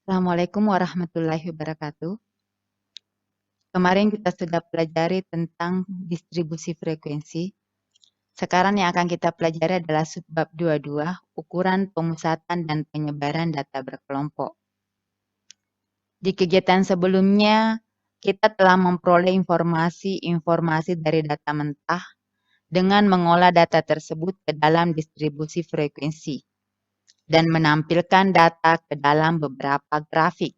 Assalamualaikum warahmatullahi wabarakatuh. Kemarin kita sudah pelajari tentang distribusi frekuensi. Sekarang yang akan kita pelajari adalah subbab 22, ukuran pemusatan dan penyebaran data berkelompok. Di kegiatan sebelumnya, kita telah memperoleh informasi dari data mentah dengan mengolah data tersebut ke dalam distribusi frekuensi dan menampilkan data ke dalam beberapa grafik.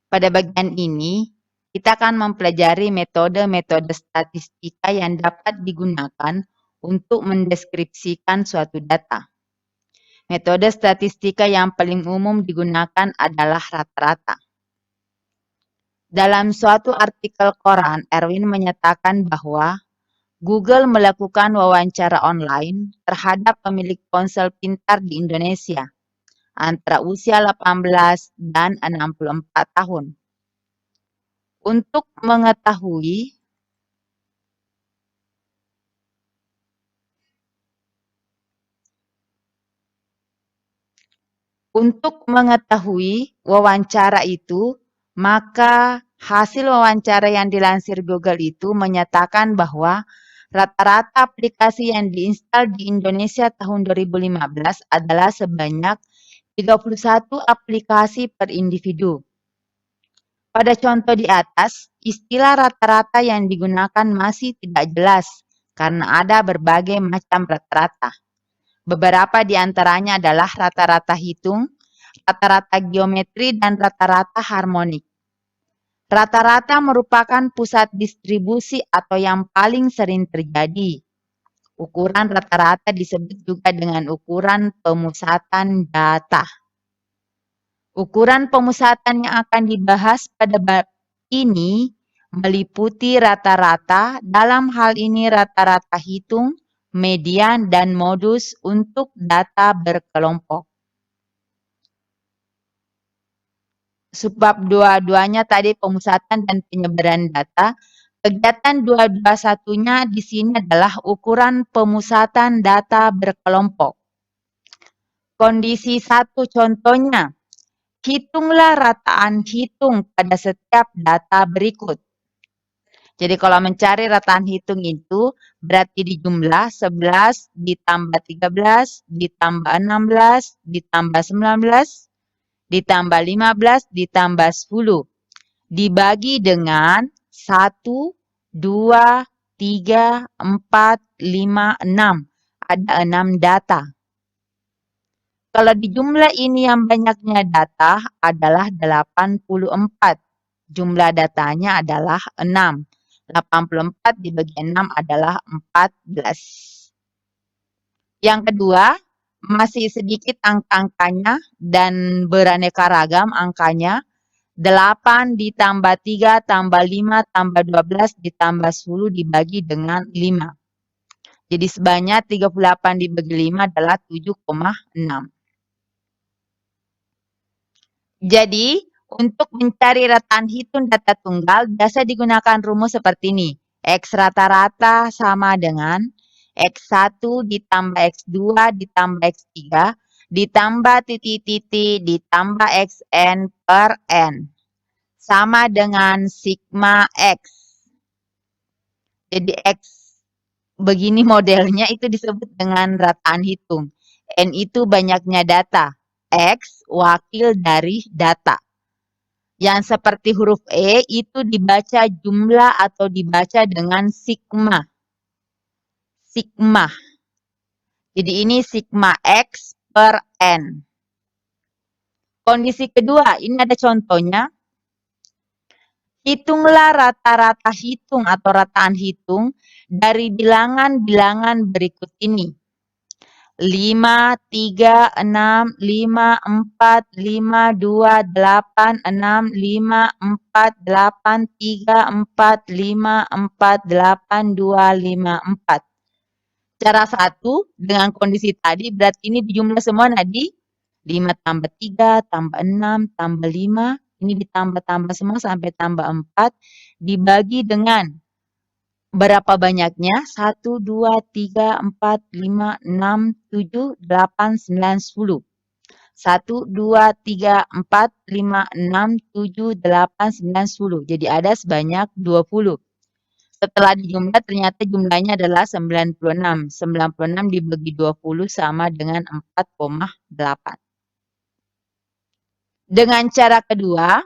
Pada bagian ini, kita akan mempelajari metode-metode statistika yang dapat digunakan untuk mendeskripsikan suatu data. Metode statistika yang paling umum digunakan adalah rata-rata. Dalam suatu artikel koran, Erwin menyatakan bahwa Google melakukan wawancara online terhadap pemilik ponsel pintar di Indonesia antara usia 18 dan 64 tahun. Untuk mengetahui wawancara itu, maka hasil wawancara yang dilansir Google itu menyatakan bahwa rata-rata aplikasi yang diinstal di Indonesia tahun 2015 adalah sebanyak 31 aplikasi per individu. Pada contoh di atas, istilah rata-rata yang digunakan masih tidak jelas karena ada berbagai macam rata-rata. Beberapa di antaranya adalah rata-rata hitung, rata-rata geometri, dan rata-rata harmonik. Rata-rata merupakan pusat distribusi atau yang paling sering terjadi. Ukuran rata-rata disebut juga dengan ukuran pemusatan data. Ukuran pemusatan yang akan dibahas pada bab ini meliputi rata-rata, dalam hal ini rata-rata hitung, median, dan modus untuk data berkelompok. Subbab dua-duanya tadi pemusatan dan penyebaran data. Kegiatan 221-nya di sini adalah ukuran pemusatan data berkelompok. Kondisi 1 contohnya. Hitunglah rataan hitung pada setiap data berikut. Jadi kalau mencari rataan hitung itu berarti dijumlah 11 ditambah 13 ditambah 16 ditambah 19 ditambah 15 ditambah 10. Dibagi dengan 1, 2, 3, 4, 5, 6. Ada 6 data. Kalau di jumlah ini yang banyaknya data adalah 84. Jumlah datanya adalah 6. 84 dibagi 6 adalah 14. Yang kedua, masih sedikit angka-angkanya dan beraneka ragam angkanya. 8 ditambah 3 tambah 5 tambah 12 ditambah 10 dibagi dengan 5. Jadi sebanyak 38 dibagi 5 adalah 7,6. Jadi, untuk mencari rataan hitung data tunggal, biasa digunakan rumus seperti ini. X rata-rata sama dengan X1 ditambah X2 ditambah X3 ditambah titik-titik ditambah Xn per N. Sama dengan sigma X. Jadi X begini modelnya itu disebut dengan rataan hitung. N itu banyaknya data. X wakil dari data. Yang seperti huruf E itu dibaca jumlah atau dibaca dengan sigma. Sigma. Jadi ini sigma X per N. Kondisi kedua, ini ada contohnya. Hitunglah rata-rata hitung atau rataan hitung dari bilangan-bilangan berikut ini. 5, 3, 6, 5, 4, 5, 2, 8, 6, 5, 4, 8, 3, 4, 5, 4, 8, 2, 5, 4. Cara 1, dengan kondisi tadi, berarti ini dijumlah semua tadi. 5 tambah 3, tambah 6, tambah 5. Ini ditambah-tambah semua sampai tambah 4. Dibagi dengan berapa banyaknya? 1, 2, 3, 4, 5, 6, 7, 8, 9, 10. 1, 2, 3, 4, 5, 6, 7, 8, 9, 10. Jadi ada sebanyak 20. Setelah dijumlah ternyata jumlahnya adalah 96. 96 dibagi 20 sama dengan 4,8. Dengan cara kedua,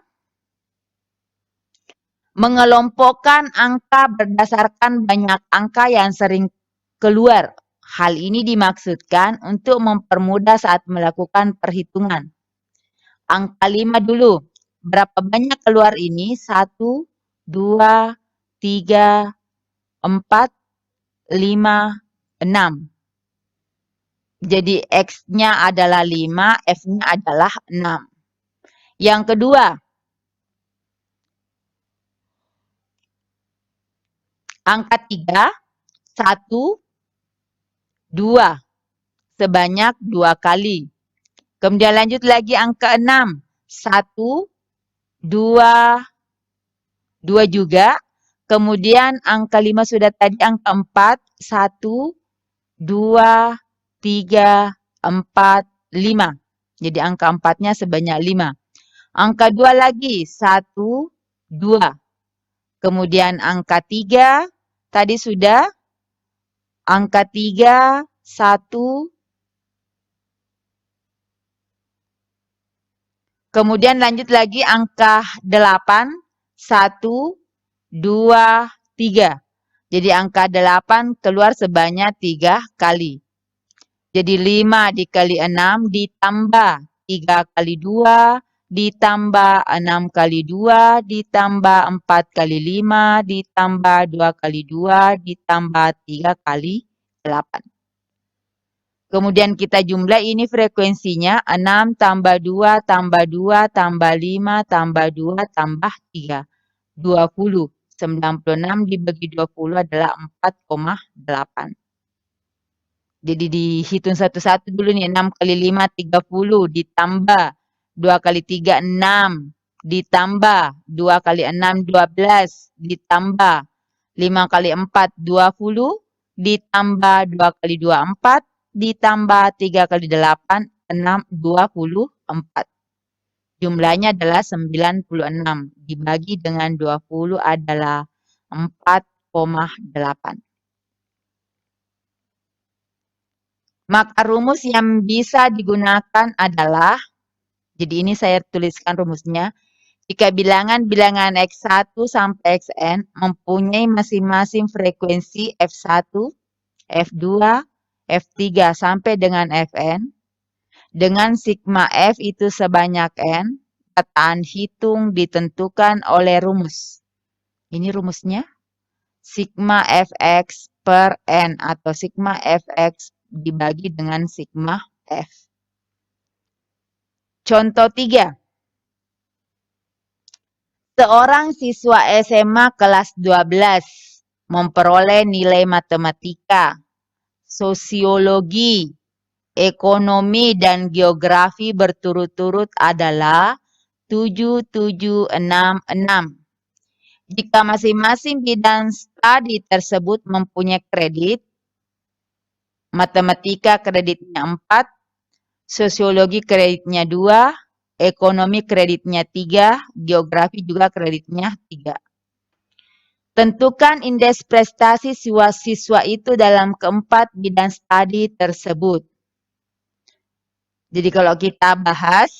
mengelompokkan angka berdasarkan banyak angka yang sering keluar. Hal ini dimaksudkan untuk mempermudah saat melakukan perhitungan. Angka 5 dulu. Berapa banyak keluar ini? 1, 2, 3, 4, 5, 6. Jadi X-nya adalah 5, F-nya adalah 6. Yang kedua, angka 3, 1, 2. Sebanyak 2 kali. Kemudian lanjut lagi angka 6. 1, 2, 2 juga. Kemudian angka 5 sudah tadi, angka 4. 1, 2, 3, 4, 5. Jadi angka 4-nya sebanyak 5. Angka 2 lagi. 1, 2. Kemudian angka 3. Tadi sudah. Angka 3, 1. Kemudian lanjut lagi angka 8. 1, 2, 3. Jadi angka 8 keluar sebanyak 3 kali. Jadi 5 dikali 6 ditambah 3 kali 2 ditambah 6 kali 2 ditambah 4 kali 5 ditambah 2 kali 2 ditambah 3 kali 8. Kemudian kita jumlah ini frekuensinya 6 tambah 2 tambah 2 tambah 5 tambah 2 tambah 3. 20. 96 dibagi 20 adalah 4,8. Jadi dihitung satu-satu dulu nih. 6 kali 5, 30. Ditambah 2 kali 3, 6. Ditambah 2 kali 6, 12. Ditambah 5 kali 4, 20. Ditambah 2 kali 2, 4. Ditambah 3 kali 8, 6, 24. Jumlahnya adalah 96. Dibagi dengan 20 adalah 4,8. Maka rumus yang bisa digunakan adalah, jadi ini saya tuliskan rumusnya, jika bilangan-bilangan X1 sampai Xn mempunyai masing-masing frekuensi F1, F2, F3 sampai dengan Fn, dengan sigma F itu sebanyak N, kataan hitung ditentukan oleh rumus. Ini rumusnya. Sigma Fx per N atau sigma Fx dibagi dengan sigma F. Contoh 3. Seorang siswa SMA kelas 12 memperoleh nilai matematika, sosiologi, ekonomi, dan geografi berturut-turut adalah 7766. Jika masing-masing bidang studi tersebut mempunyai kredit, matematika kreditnya 4, sosiologi kreditnya 2, ekonomi kreditnya 3, geografi juga kreditnya 3. Tentukan indeks prestasi siswa-siswa itu dalam keempat bidang studi tersebut. Jadi kalau kita bahas,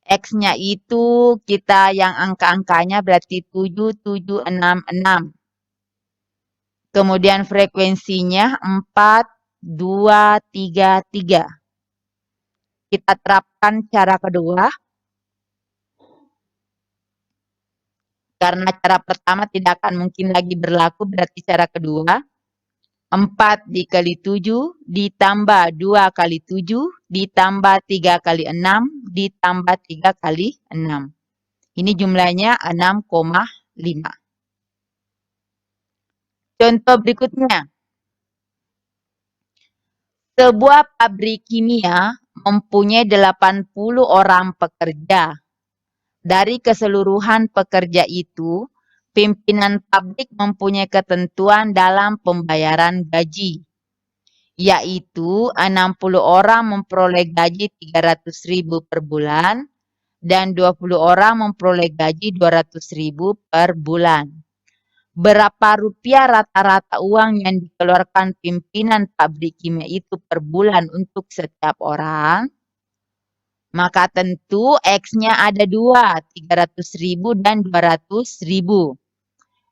X-nya itu kita yang angka-angkanya berarti 7766. Kemudian frekuensinya 4, 2, 3, 3. Kita terapkan cara kedua. Karena cara pertama tidak akan mungkin lagi berlaku, berarti cara kedua. 4 dikali 7 ditambah 2 kali 7 ditambah 3 kali 6 ditambah 3 kali 6. Ini jumlahnya 6,5. Contoh berikutnya. Sebuah pabrik kimia mempunyai 80 orang pekerja. Dari keseluruhan pekerja itu, pimpinan pabrik mempunyai ketentuan dalam pembayaran gaji. yaitu 60 orang memperoleh gaji 300.000 per bulan dan 20 orang memperoleh gaji 200.000 per bulan. Berapa rupiah rata-rata uang yang dikeluarkan pimpinan pabrik kimia itu per bulan untuk setiap orang? Maka tentu X-nya ada dua, 300.000 dan 200.000.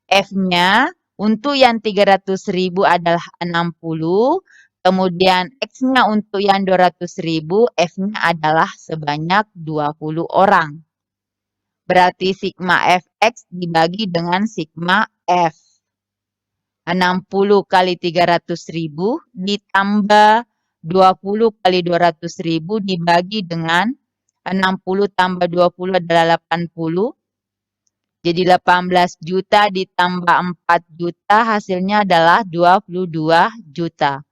F-nya untuk yang 300.000 adalah 60, kemudian X-nya untuk yang 200.000, F-nya adalah sebanyak 20 orang. Berarti sigma Fx dibagi dengan sigma F. 60 kali 300.000 ditambah 20 kali 200.000 dibagi dengan 60 tambah 20 adalah 80. Jadi 18 juta ditambah 4 juta hasilnya adalah 22 juta.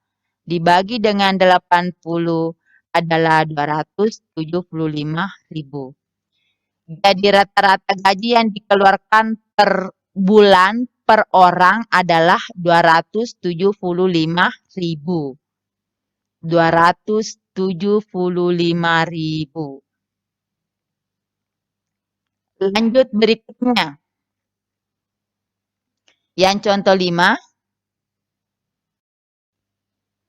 Dibagi dengan 80 adalah 275.000. Jadi rata-rata gaji yang dikeluarkan per bulan per orang adalah 275.000. 275.000. Lanjut berikutnya. Yang contoh 5.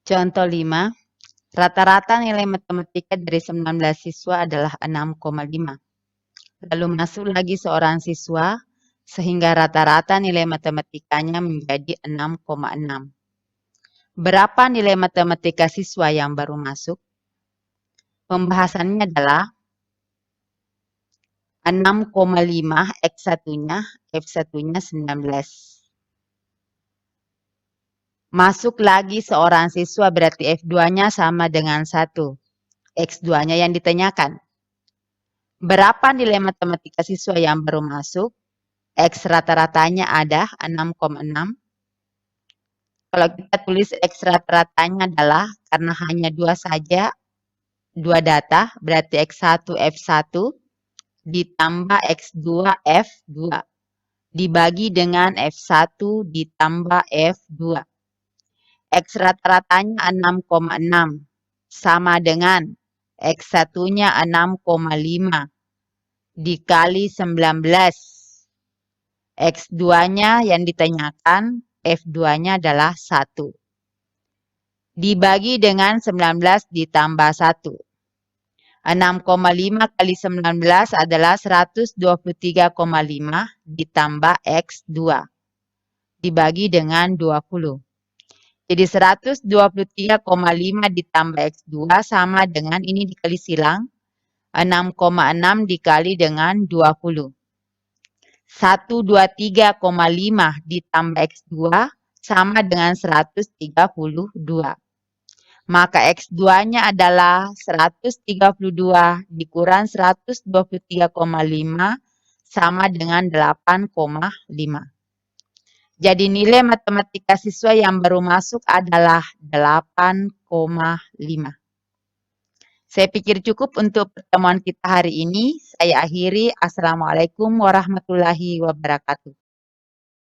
Contoh 5. Rata-rata nilai matematika dari 19 siswa adalah 6,5. Lalu masuk lagi seorang siswa, sehingga rata-rata nilai matematikanya menjadi 6,6. Berapa nilai matematika siswa yang baru masuk? Pembahasannya adalah 6,5 X1-nya, F1-nya 19. Masuk lagi seorang siswa berarti F2-nya sama dengan 1. X2-nya yang ditanyakan. Berapa nilai matematika siswa yang baru masuk? X rata-ratanya ada 6,6. Kalau kita tulis X rata-ratanya adalah karena hanya 2 saja, 2 data, berarti X1 F1 ditambah X2 F2 dibagi dengan F1 ditambah F2. X rata-ratanya 6,6 sama dengan X1-nya 6,5 dikali 19. X2-nya yang ditanyakan, F2-nya adalah 1. Dibagi dengan 19 ditambah 1. 6,5 kali 19 adalah 123,5 ditambah X2. Dibagi dengan 20. Jadi 123,5 ditambah X2 sama dengan ini dikali silang. 6,6 dikali dengan 20. 123,5 ditambah X2 sama dengan 132. Maka X2-nya adalah 132 dikurang 123,5 sama dengan 8,5. Jadi nilai matematika siswa yang baru masuk adalah 8,5. Saya pikir cukup untuk pertemuan kita hari ini. Saya akhiri. Assalamualaikum warahmatullahi wabarakatuh.